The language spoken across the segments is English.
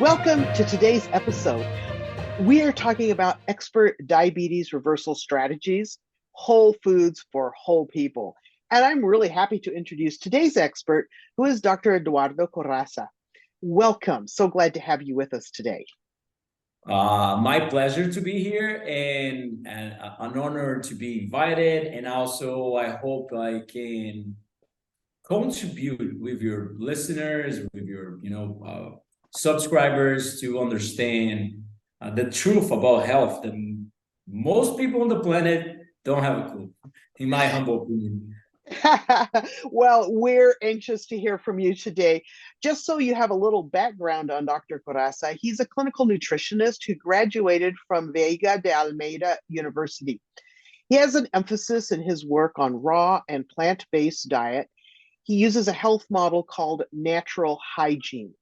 Welcome to today's episode. We are talking about expert diabetes reversal strategies, whole foods for whole people. And I'm really happy to introduce today's expert, who is Dr. Eduardo Corassa. Welcome. So glad to have you with us today. My pleasure to be here and an honor to be invited. And also, I hope I can contribute with your listeners, with your, subscribers to understand the truth about health that most people on the planet don't have a clue, in my humble opinion. Well, we're anxious to hear from you today. Just so you have a little background on Dr. Corassa, he's a clinical nutritionist who graduated from Vega de Almeida University. He has an emphasis in his work on raw and plant-based diet. He uses a health model called natural hygiene.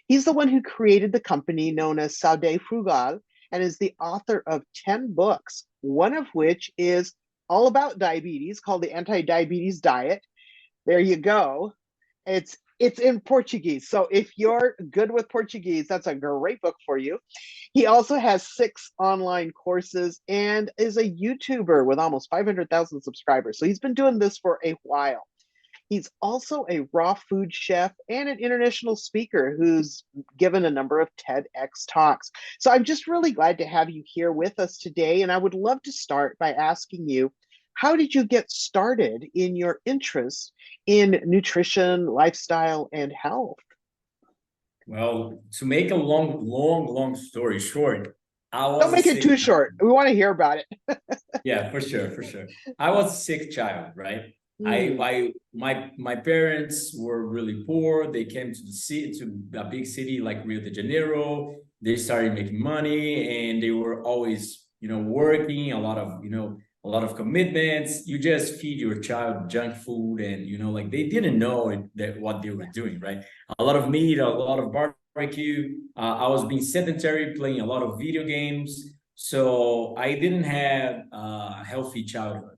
He's the one who created the company known as Saúde Frugal and is the author of 10 books, one of which is all about diabetes, called the Anti-Diabetes Diet. There you go. It's in Portuguese. So if you're good with Portuguese, that's a great book for you. He also has 6 online courses and is a YouTuber with almost 500,000 subscribers. So he's been doing this for a while. He's also a raw food chef and an international speaker who's given a number of TEDx talks. So I'm just really glad to have you here with us today. And I would love to start by asking you, how did you get started in your interest in nutrition, lifestyle, and health? Well, to make a long story short, I was Don't make it too short. We want to hear about it. Yeah, for sure, for sure. I was a sick child, right? Mm. My parents were really poor. They came to the city, to a big city like Rio de Janeiro. They started making money, and they were always, working a lot of commitments. You just feed your child junk food, and like they didn't know that what they were doing, right? A lot of meat, a lot of barbecue. I was being sedentary, playing a lot of video games. So I didn't have a healthy childhood.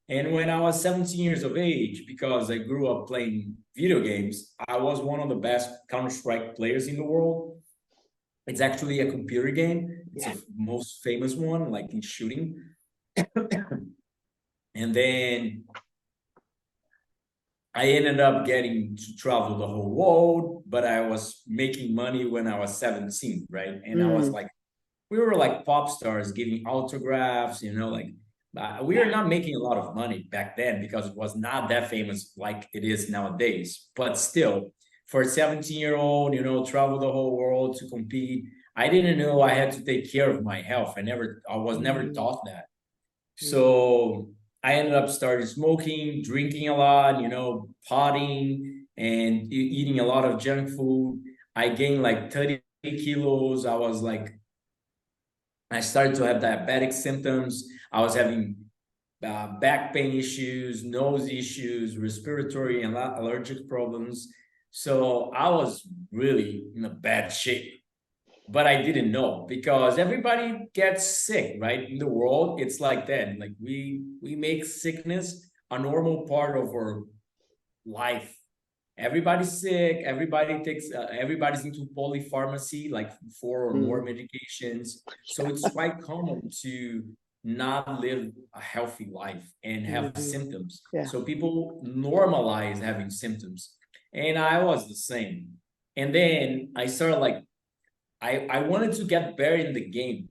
And when I was 17 years of age, because I grew up playing video games, I was one of the best Counter-Strike players in the world. It's actually a computer game. It's Yeah. the most famous one, like in shooting. And then I ended up getting to travel the whole world, but I was making money when I was 17, right? And I was Mm. like, we were like pop stars giving autographs, we were Yeah. not making a lot of money back then because it was not that famous like it is nowadays. But still, for a 17-year-old, travel the whole world to compete, I didn't know I had to take care of my health. I was never Mm. taught that. Mm. So I ended up starting smoking, drinking a lot, potting and eating a lot of junk food. I gained like 30 kilos. I started to have diabetic symptoms. I was having back pain issues, nose issues, respiratory and allergic problems. So I was really in a bad shape, but I didn't know because everybody gets sick, right? In the world, it's like that. Like we make sickness a normal part of our life. Everybody's sick. Everybody's into polypharmacy, like 4 or more Mm. medications. So it's quite common to not live a healthy life and have Mm. symptoms. Yeah. So people normalize having symptoms. And I was the same. And then I started like, I wanted to get better in the game,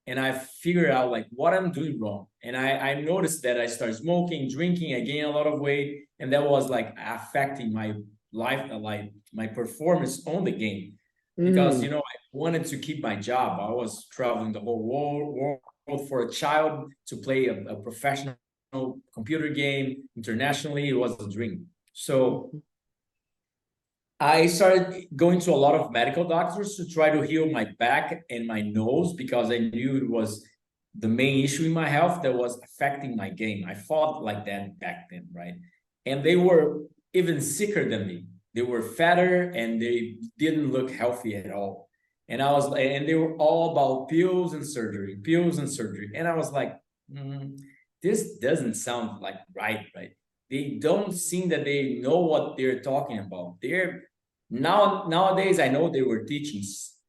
and I figured out like what I'm doing wrong. And I noticed that I started smoking, drinking, I gained a lot of weight, and that was like affecting my life, like my performance on the game. Because Mm. I wanted to keep my job. I was traveling the whole world for a child to play a professional computer game internationally. It was a dream. So Mhm. I started going to a lot of medical doctors to try to heal my back and my nose because I knew it was the main issue in my health that was affecting my game. I fought like that back then, right? And they were even sicker than me. They were fatter and they didn't look healthy at all. And they were all about pills and surgery, pills and surgery. And I was like, this doesn't sound like right? They don't seem that they know what they're talking about. Nowadays I know they were teaching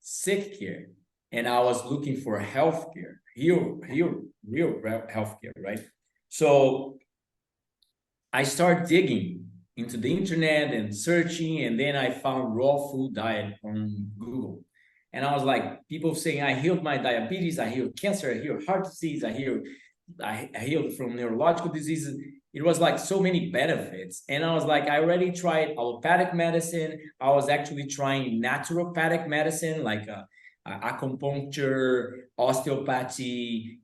sick care, and I was looking for healthcare, real healthcare, right? So I started digging into the internet and searching, and then I found raw food diet on Google. And I was like, people saying I healed my diabetes, I healed cancer, I healed heart disease, I healed from neurological diseases. It was like so many benefits. And I was like, I already tried allopathic medicine. I was actually trying naturopathic medicine, like acupuncture, osteopathy,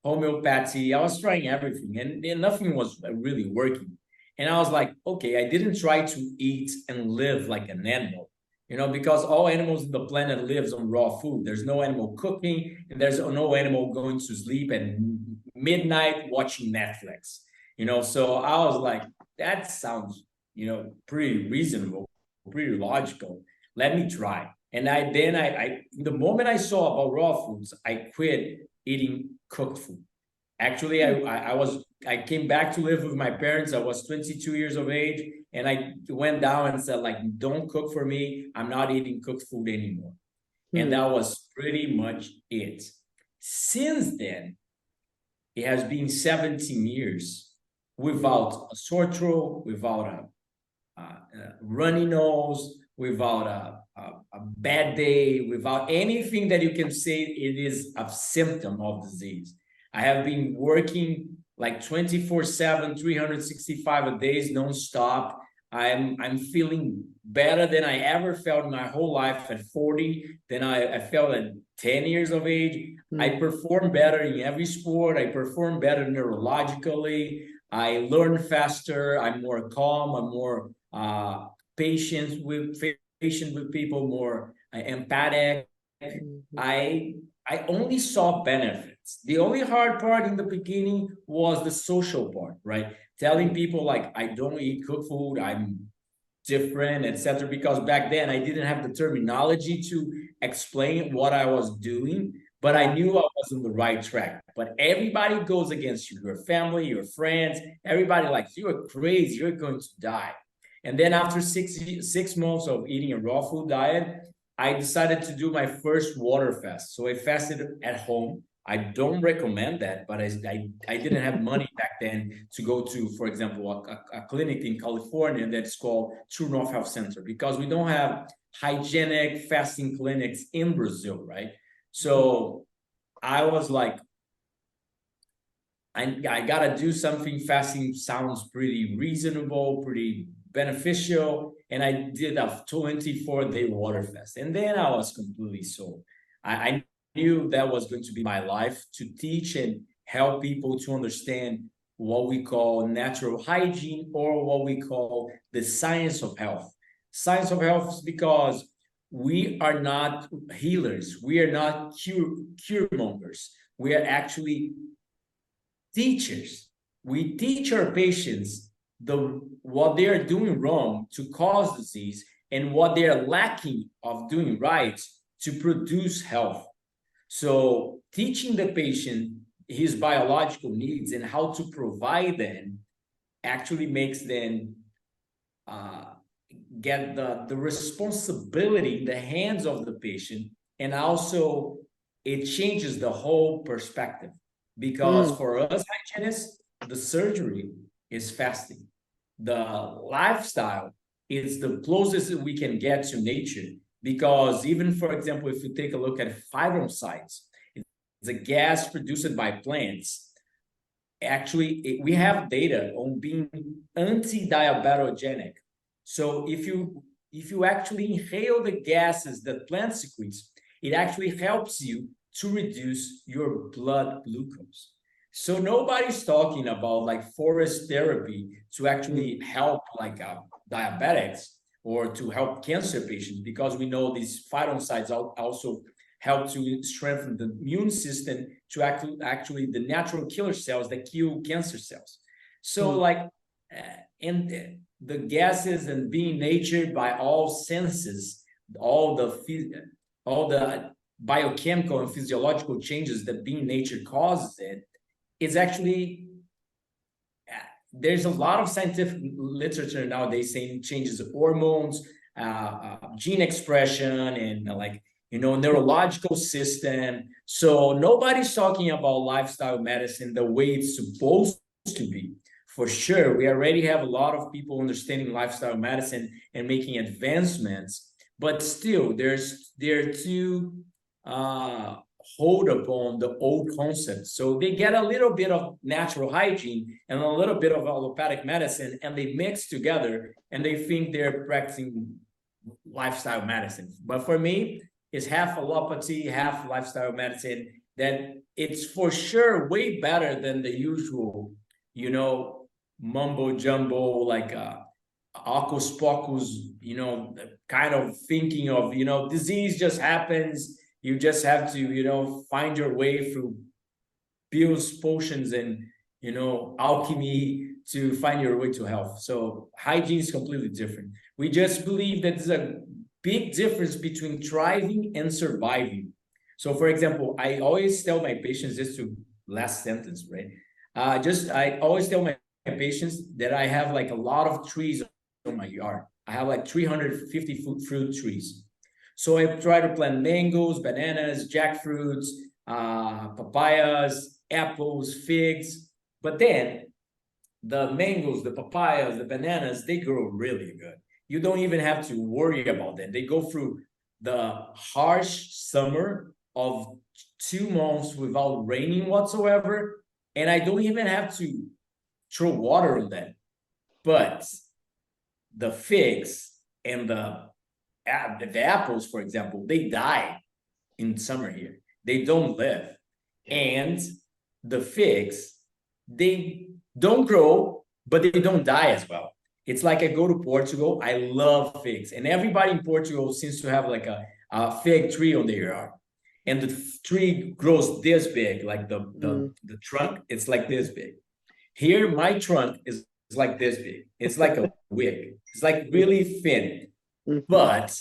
homeopathy. I was trying everything, and nothing was really working. And I was like, okay, I didn't try to eat and live like an animal, because all animals on the planet lives on raw food. There's no animal cooking, and there's no animal going to sleep at midnight watching Netflix. So I was like, that sounds, pretty reasonable, pretty logical. Let me try. And the moment I saw about raw foods, I quit eating cooked food. Actually, I came back to live with my parents. I was 22 years of age, and I went down and said, like, don't cook for me. I'm not eating cooked food anymore. And that was pretty much it. Since then, it has been 17 years without a sore throat, without a runny nose, without a bad day, without anything that you can say it is a symptom of disease. I have been working like 24/7, 365 days, nonstop. I'm feeling better than I ever felt in my whole life at 40, than I felt at 10 years of age. I perform better in every sport. I perform better neurologically. I learn faster. I'm more calm. I'm more patient with people, more empathic. I only saw benefits. The only hard part in the beginning was the social part, right? Telling people like I don't eat cooked food, I'm different, etc. Because back then I didn't have the terminology to explain what I was doing, but I knew I was on the right track. But everybody goes against you, your family, your friends, everybody like you're crazy, you're going to die. And then after 6 months of eating a raw food diet, I decided to do my first water fast. So I fasted at home. I don't recommend that, but I didn't have money back then to go to, for example, a clinic in California that's called True North Health Center, because we don't have hygienic fasting clinics in Brazil, right? So I was like, I gotta do something. Fasting sounds pretty reasonable, pretty beneficial. And I did a 24-day water fast. And then I was completely sold. I knew that was going to be my life, to teach and help people to understand what we call natural hygiene, or what we call the science of health. Science of health is because we are not healers. We are not cure mongers. We are actually teachers. We teach our patients what they are doing wrong to cause disease, and what they are lacking of doing right to produce health. So teaching the patient his biological needs and how to provide them actually makes them get the responsibility in the hands of the patient. And also it changes the whole perspective, because for us hygienists, the surgery is fasting. The lifestyle is the closest that we can get to nature, because even, for example, if you take a look at phytoncides, it's a gas produced by plants. Actually, we have data on being anti-diabetogenic. So if you actually inhale the gases that plant secretes, it actually helps you to reduce your blood glucose. So nobody's talking about like forest therapy to actually help like diabetics or to help cancer patients, because we know these phytoncides also help to strengthen the immune system, to actually the natural killer cells that kill cancer cells. So like, and the gases and being natured by all senses, all the biochemical and physiological changes that being nature causes it's actually, there's a lot of scientific literature nowadays saying it changes hormones, gene expression and neurological system. So nobody's talking about lifestyle medicine the way it's supposed to be. For sure, we already have a lot of people understanding lifestyle medicine and making advancements, but still, they're too hold upon the old concepts. So they get a little bit of natural hygiene and a little bit of allopathic medicine, and they mix together, and they think they're practicing lifestyle medicine. But for me, it's half allopathy, half lifestyle medicine. That it's for sure way better than the usual, mumbo jumbo, like hocus pocus, kind of thinking of, disease just happens. You just have to, find your way through pills, potions, and, alchemy to find your way to health. So hygiene is completely different. We just believe that there's a big difference between thriving and surviving. So, for example, I always tell my patients, just to last sentence, right? I always tell my patients that I have like a lot of trees on my yard. I have like 350 fruit trees. So I try to plant mangoes, bananas, jackfruits, papayas, apples, figs. But then the mangoes, the papayas, the bananas, they grow really good. You don't even have to worry about them. They go through the harsh summer of 2 months without raining whatsoever. And I don't even have to throw water on them. But the figs and the apples, for example, they die in summer here. They don't live. And the figs, they don't grow, but they don't die as well. It's like I go to Portugal, I love figs. And everybody in Portugal seems to have like a fig tree on their yard. And the tree grows this big, like the trunk, it's like this big. Here, my trunk is like this big. It's like a wig. It's like really thin. But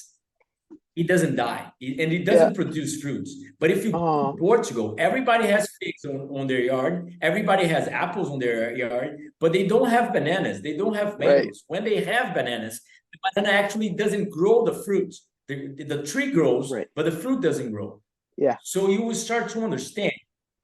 it doesn't die, and it doesn't produce fruits. But if you go to Portugal, everybody has figs on their yard. Everybody has apples on their yard, but they don't have bananas. They don't have mangoes. Right. When they have bananas, the banana actually doesn't grow the fruit. The tree grows, right, but the fruit doesn't grow. Yeah. So you will start to understand.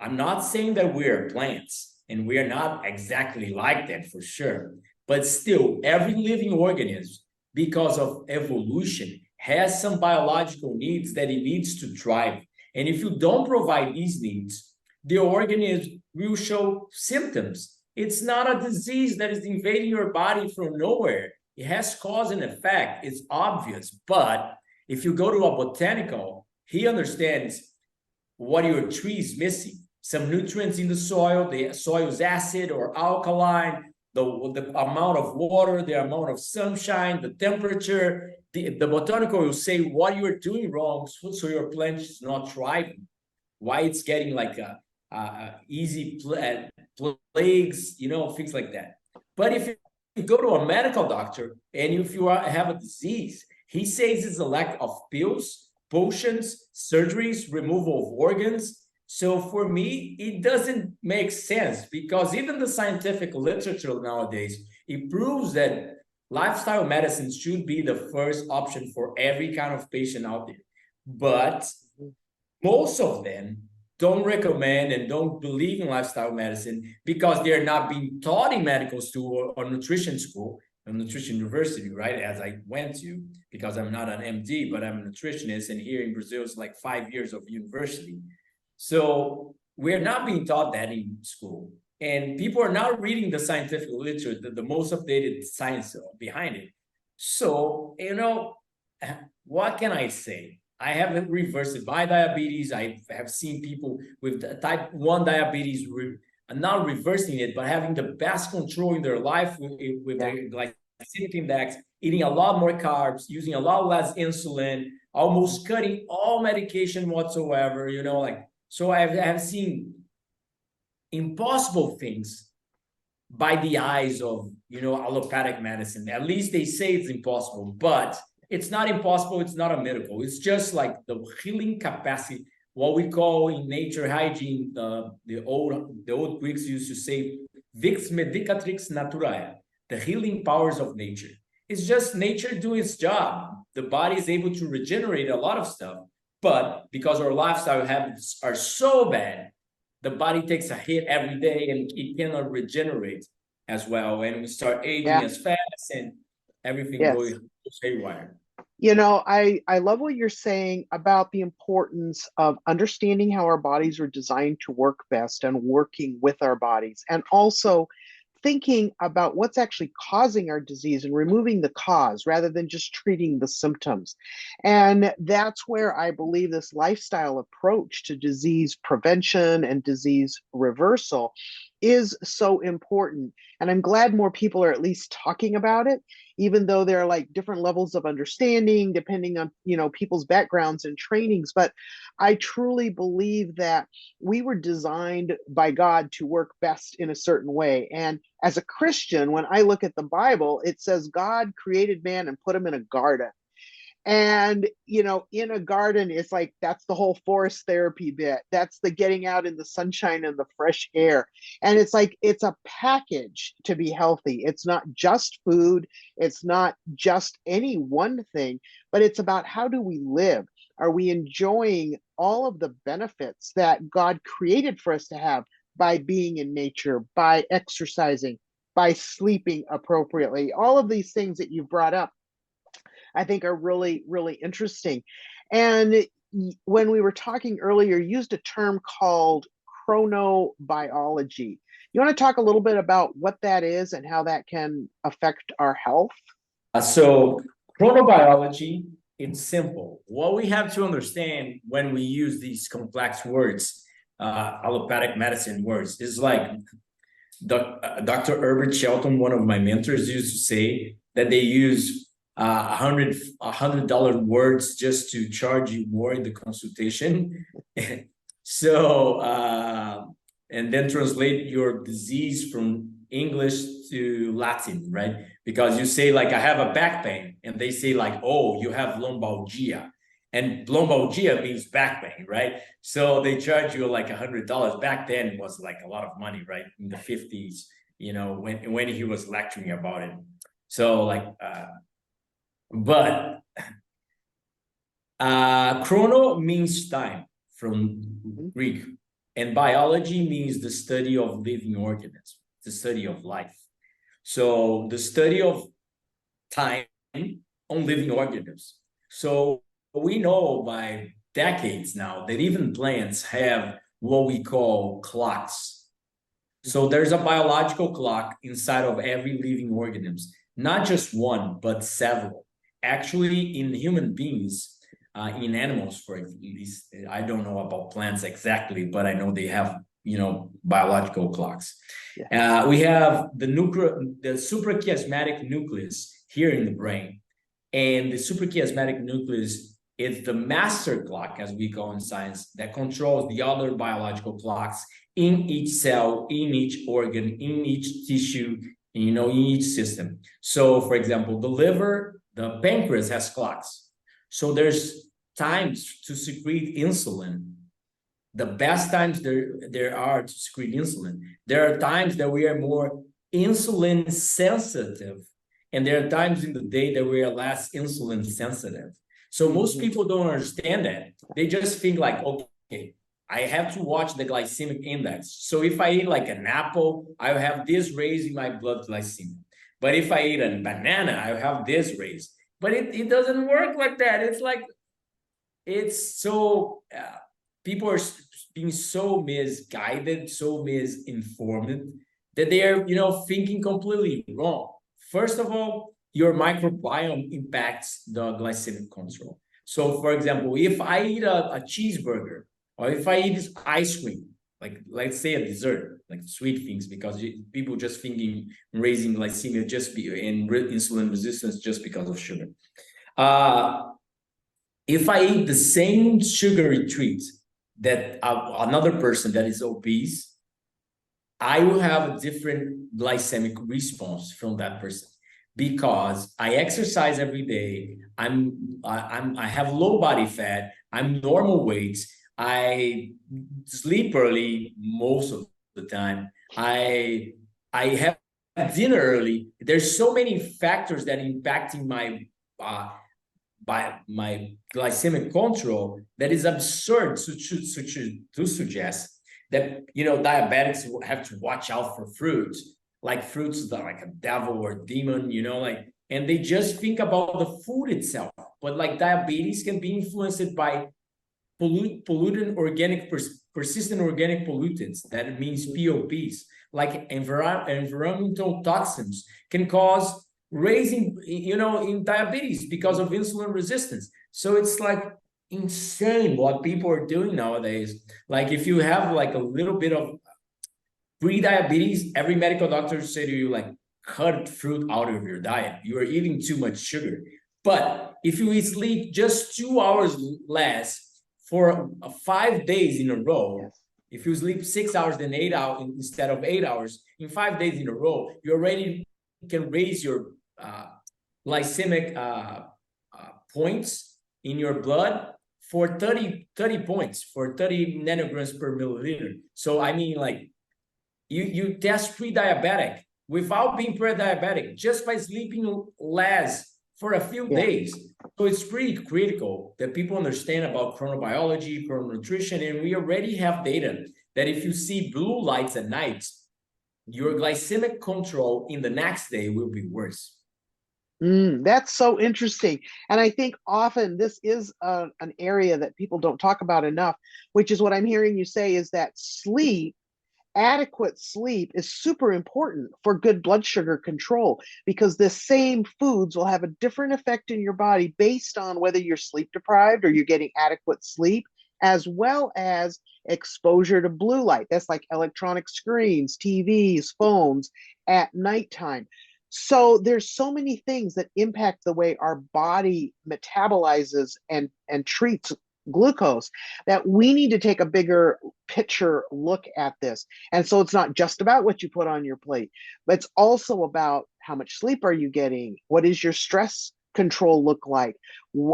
I'm not saying that we're plants, and we are not exactly like that for sure. But still, every living organism, because of evolution, has some biological needs that it needs to thrive. And if you don't provide these needs, the organism will show symptoms. It's not a disease that is invading your body from nowhere. It has cause and effect. It's obvious. But if you go to a botanical, he understands what your tree is missing. Some nutrients in the soil is acid or alkaline, the amount of water, the amount of sunshine, the temperature. The botanical will say what you're doing wrong, so your plant is not thriving, why it's getting like easy plagues, things like that. But if you go to a medical doctor and if you have a disease, he says it's a lack of pills, potions, surgeries, removal of organs. So for me, it doesn't make sense, because even the scientific literature nowadays, it proves that lifestyle medicine should be the first option for every kind of patient out there. But most of them don't recommend and don't believe in lifestyle medicine because they're not being taught in medical school or nutrition school, a nutrition university, right? As I went to, because I'm not an MD, but I'm a nutritionist. And here in Brazil, it's like 5 years of university. So we're not being taught that in school. And people are not reading the scientific literature, the most updated science behind it. So, what can I say? I haven't reversed my diabetes. I have seen people with type 1 diabetes not reversing it, but having the best control in their life with their glycemic index, eating a lot more carbs, using a lot less insulin, almost cutting all medication whatsoever, So I have seen impossible things by the eyes of, allopathic medicine. At least they say it's impossible, but it's not impossible. It's not a miracle. It's just like the healing capacity, what we call in nature hygiene, the old Greeks used to say, vix medicatrix naturae, the healing powers of nature. it's just nature doing its job. The body is able to regenerate a lot of stuff, but because our lifestyle habits are so bad, the body takes a hit every day and it cannot regenerate as well. And we start aging Yeah. as fast and everything Yes. going haywire. I love what you're saying about the importance of understanding how our bodies are designed to work best and working with our bodies, and also thinking about what's actually causing our disease and removing the cause rather than just treating the symptoms. And that's where I believe this lifestyle approach to disease prevention and disease reversal is so important. And I'm glad more people are at least talking about it, even though there are like different levels of understanding depending on, people's backgrounds and trainings. But I truly believe that we were designed by God to work best in a certain way. And as a Christian, when I look at the Bible, it says God created man and put him in a garden. And, in a garden, it's like that's the whole forest therapy bit. That's the getting out in the sunshine and the fresh air. And it's like it's a package to be healthy. It's not just food, it's not just any one thing, but it's about how do we live? Are we enjoying all of the benefits that God created for us to have by being in nature, by exercising, by sleeping appropriately? All of these things that you brought up I think are really, really interesting. And when we were talking earlier, you used a term called chronobiology. You want to talk a little bit about what that is and how that can affect our health? So chronobiology, it's simple. What we have to understand when we use these complex words, allopathic medicine words, is like Dr. Herbert Shelton, one of my mentors, used to say that they use $100 words just to charge you more in the consultation. So, and then translate your disease from English to Latin, right? Because you say like, I have a back pain, and they say like, oh, you have lombalgia. And lombalgia means back pain, right? So they charge you like $100. Back then it was like a lot of money, right? In the 50s, when he was lecturing about it. So like, but chrono means time from Greek, and biology means the study of living organisms, the study of life. So the study of time on living organisms. So we know by decades now that even plants have what we call clocks. So there's a biological clock inside of every living organism, not just one, but several. Actually, in human beings, in animals, for at least, I don't know about plants exactly, but I know they have, biological clocks. Yeah. We have the suprachiasmatic nucleus here in the brain. And the suprachiasmatic nucleus is the master clock, as we call in science, that controls the other biological clocks in each cell, in each organ, in each tissue, in each system. So, for example, the liver, the pancreas has clocks. So there's times to secrete insulin. The best times there are to secrete insulin. There are times that we are more insulin sensitive, and there are times in the day that we are less insulin sensitive. So most people don't understand that. They just think like, okay, I have to watch the glycemic index. So if I eat like an apple, I will have this raise in my blood glycemia. But if I eat a banana, I will have this raise. But it doesn't work like that. It's like, it's so, people are being so misguided, so misinformed, that they are, thinking completely wrong. First of all, your microbiome impacts the glycemic control. So, for example, if I eat a cheeseburger, or if I eat ice cream, like let's say a dessert, like sweet things, because people just thinking raising glycemia and insulin resistance just because of sugar. If I eat the same sugary treat that another person that is obese, I will have a different glycemic response from that person, because I exercise every day. I have low body fat. I'm normal weight. I sleep early most of the time. I have dinner early, there's so many factors that impacting my by my glycemic control that is absurd to suggest that, you know, diabetics will have to watch out for fruits, like fruits that are like a devil or demon, you know, like, and they just think about the food itself. But like diabetes can be influenced by persistent organic pollutants. That means POPs, like environmental toxins, can cause raising, you know, in diabetes because of insulin resistance. So it's like insane what people are doing nowadays. Like if you have like a little bit of pre-diabetes, every medical doctor say to you, like, cut fruit out of your diet. You are eating too much sugar. But if you sleep just 2 hours less for 5 days in a row, yes. If you sleep 6 hours than 8 hours instead of 8 hours in 5 days in a row, you already can raise your glycemic points in your blood for 30 points, for 30 nanograms per milliliter. So I mean, like, you test pre-diabetic without being pre-diabetic just by sleeping less for a few days. So it's pretty critical that people understand about chronobiology, chrononutrition, and we already have data that if you see blue lights at night, your glycemic control in the next day will be worse. That's so interesting. And I think often this is an area that people don't talk about enough, which is what I'm hearing you say is that sleep, adequate sleep is super important for good blood sugar control, because the same foods will have a different effect in your body based on whether you're sleep deprived or you're getting adequate sleep, as well as exposure to blue light. That's like electronic screens, TVs, phones at nighttime. So there's so many things that impact the way our body metabolizes and treats glucose that we need to take a bigger picture look at this. And so it's not just about what you put on your plate, but it's also about how much sleep are you getting? What is your stress control look like?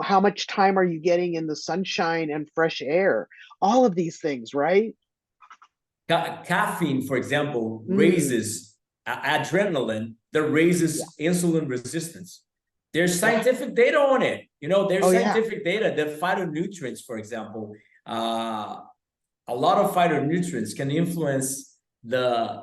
How much time are you getting in the sunshine and fresh air? All of these things, right? Caffeine, for example, raises adrenaline that raises insulin resistance. There's scientific data on it. You know, there's scientific data that phytonutrients, for example, a lot of phytonutrients can influence the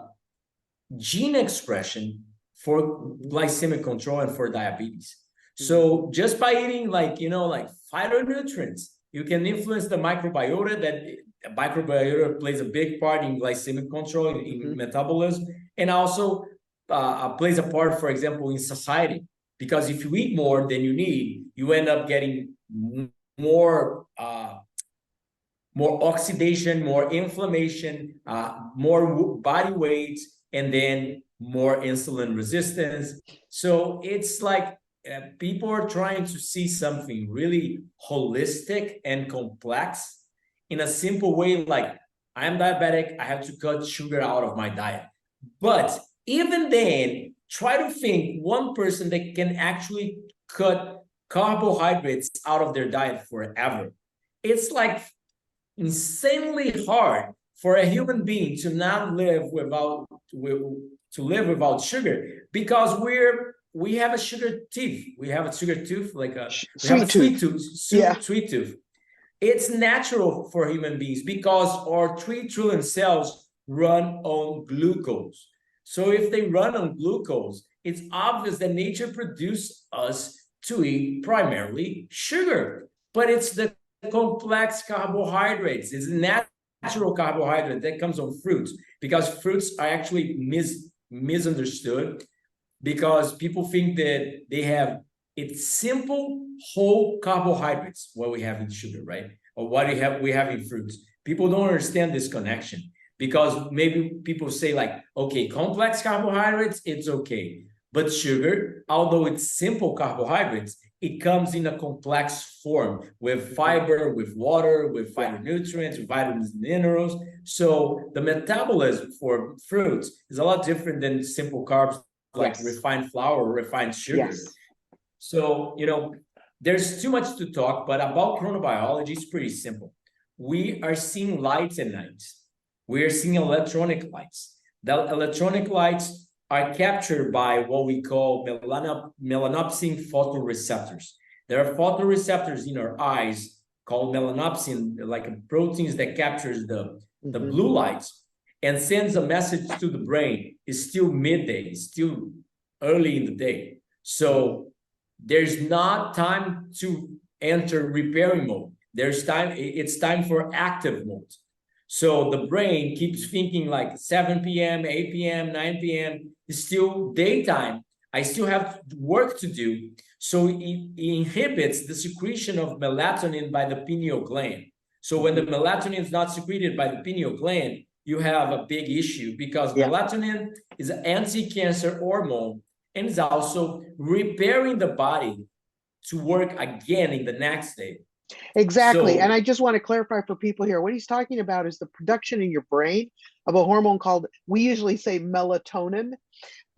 gene expression for glycemic control and for diabetes. So just by eating, like, you know, like phytonutrients, you can influence the microbiota. That microbiota plays a big part in glycemic control, in metabolism, and also plays a part, for example, in satiety. Because if you eat more than you need, you end up getting more oxidation, more inflammation, more body weight, and then more insulin resistance. So it's like people are trying to see something really holistic and complex in a simple way, like, I'm diabetic, I have to cut sugar out of my diet. But even then, try to think one person that can actually cut carbohydrates out of their diet forever. It's like insanely hard for a human being to not live without sugar, because we have a sugar tooth. We have a sugar tooth, like a sweet tooth. It's natural for human beings because our 3 trillion cells run on glucose. So if they run on glucose, it's obvious that nature produced us to eat primarily sugar. But it's the complex carbohydrates. It's natural carbohydrate that comes on fruits, because fruits are actually misunderstood, because people think that they have, it's simple whole carbohydrates, what we have in sugar, right? Or what we have in fruits. People don't understand this connection, because maybe people say, like, okay, complex carbohydrates, it's okay. But sugar, although it's simple carbohydrates, it comes in a complex form with fiber, with water, with phytonutrients, with vitamins and minerals. So the metabolism for fruits is a lot different than simple carbs, like refined flour or refined sugar. So, you know, there's too much to talk, but about chronobiology, it's pretty simple. We are seeing lights at night. We are seeing electronic lights. The electronic lights are captured by what we call melanopsin photoreceptors. There are photoreceptors in our eyes called melanopsin, like proteins that captures the blue lights and sends a message to the brain. It's still midday, it's still early in the day. So there's not time to enter repairing mode. There's time, it's time for active mode. So the brain keeps thinking like 7 p.m., 8 p.m., 9 p.m. is still daytime. I still have work to do. So it inhibits the secretion of melatonin by the pineal gland. So when the melatonin is not secreted by the pineal gland, you have a big issue, because melatonin is an anti-cancer hormone and is also repairing the body to work again in the next day. Exactly. And I just want to clarify for people here, what he's talking about is the production in your brain of a hormone called, we usually say melatonin.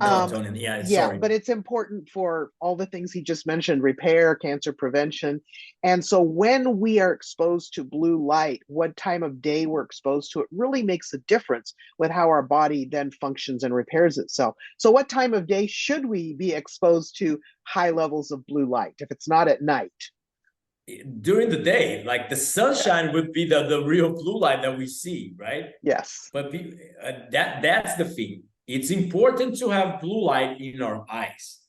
Melatonin, sorry. But it's important for all the things he just mentioned: repair, cancer prevention. And so when we are exposed to blue light, what time of day we're exposed to it really makes a difference with how our body then functions and repairs itself. So what time of day should we be exposed to high levels of blue light if it's not at night? During the day, like the sunshine would be the real blue light that we see, right? Yes. But that's the thing. It's important to have blue light in our eyes,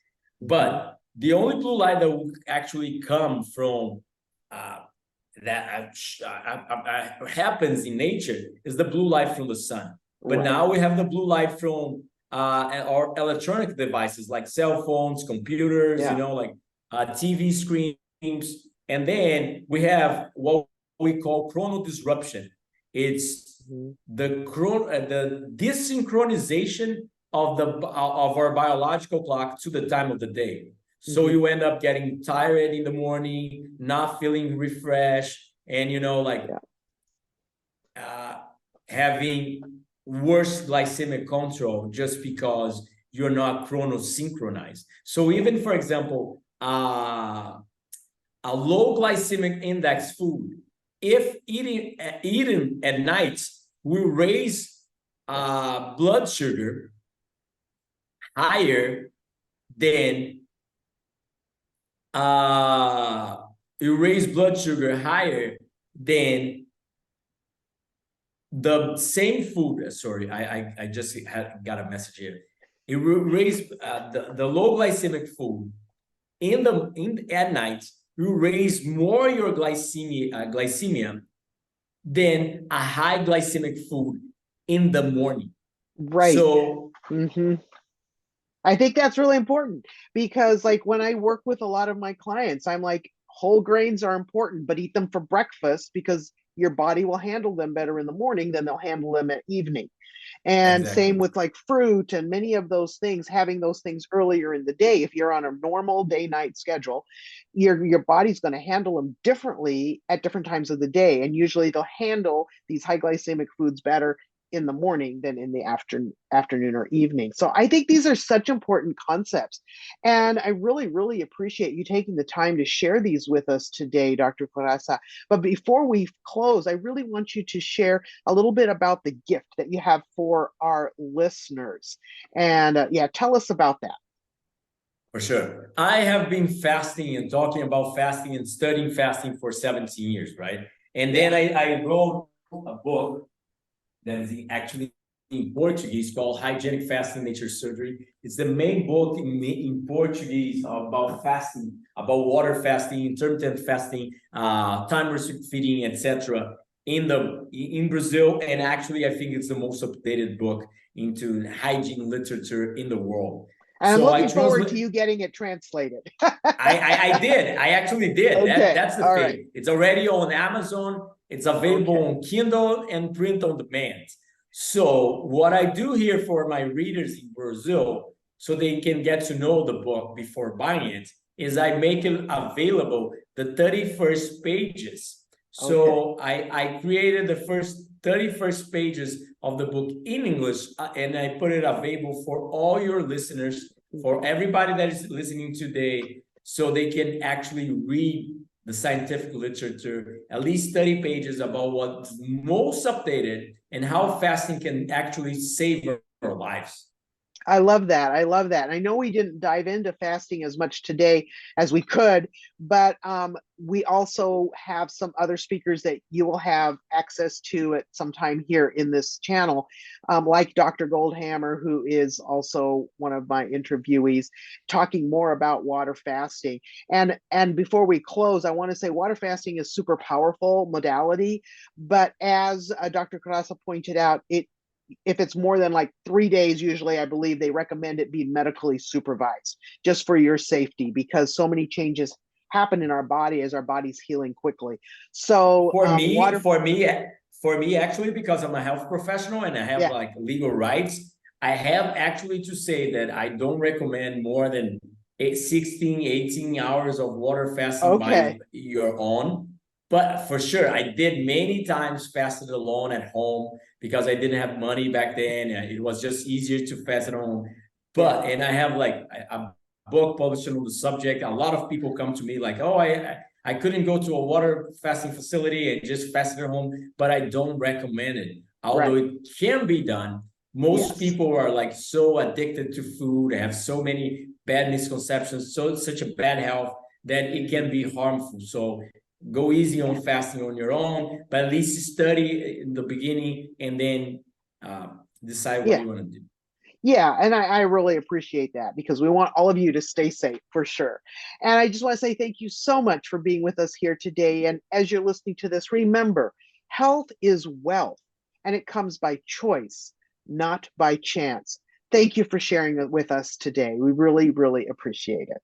but the only blue light that will actually come from happens in nature is the blue light from the sun. But now we have the blue light from our electronic devices like cell phones, computers, you know, like TV screens. And then we have what we call chronal disruption. It's the desynchronization of our biological clock to the time of the day. So you end up getting tired in the morning, not feeling refreshed, and having worse glycemic control just because you're not chronosynchronized. So even, for example, a low glycemic index food, if eaten at night, will raise blood sugar higher than the same food. Sorry, I just got a message here. It will raise the low glycemic food at night. You raise more your glycemia than a high glycemic food in the morning. Right. So I think that's really important, because like when I work with a lot of my clients, I'm like, whole grains are important, but eat them for breakfast because your body will handle them better in the morning than they'll handle them at evening. And same with like fruit and many of those things, having those things earlier in the day. If you're on a normal day-night schedule, your body's going to handle them differently at different times of the day. And usually they'll handle these high glycemic foods better in the morning than in the afternoon or evening. So I think these are such important concepts. And I really, really appreciate you taking the time to share these with us today, Dr. Corassa. But before we close, I really want you to share a little bit about the gift that you have for our listeners. And tell us about that. For sure. I have been fasting and talking about fasting and studying fasting for 17 years, right? And then I wrote a book that is actually in Portuguese called Hygienic Fasting, Nature Surgery. It's the main book in Portuguese about fasting, about water fasting, intermittent fasting, time restricted feeding, etc. in Brazil. And actually, I think it's the most updated book into hygiene literature in the world. And so I'm looking forward to you getting it translated. I did. I actually did. Okay. That's the thing. Right. It's already on Amazon. It's available on Kindle and print on demand. So what I do here for my readers in Brazil, so they can get to know the book before buying it, is I make it available the 31st pages. So I created the first 31st pages of the book in English, and I put it available for all your listeners, for everybody that is listening today, so they can actually read the scientific literature, at least 30 pages about what's most updated and how fasting can actually save our lives. I love that. I love that. I know we didn't dive into fasting as much today as we could, but we also have some other speakers that you will have access to at some time here in this channel, like Dr. Goldhammer, who is also one of my interviewees, talking more about water fasting. And before we close, I want to say water fasting is super powerful modality, but as Dr. Carassa pointed out, if it's more than like 3 days, usually I believe they recommend it be medically supervised just for your safety, because so many changes happen in our body as our body's healing quickly. So For me, water, for me, for me, actually, because I'm a health professional and I have yeah, like legal rights, I have actually to say that I don't recommend more than 16, 18 hours of water fasting by okay, your own. But for sure, I did many times fasted alone at home because I didn't have money back then. It was just easier to fast at home. yeah, But, and I have like a book published on the subject. A lot of people come to me like, oh, I couldn't go to a water fasting facility and just fast at home, but I don't recommend it. Although right, it can be done, most yes, people are like so addicted to food, have so many bad misconceptions, so such a bad health that it can be harmful. So go easy on fasting on your own, but at least study in the beginning and then decide what yeah. you want to do. Yeah, and I really appreciate that because we want all of you to stay safe for sure. And I just want to say thank you so much for being with us here today. And as you're listening to this, remember, health is wealth and it comes by choice, not by chance. Thank you for sharing it with us today. We really, really appreciate it.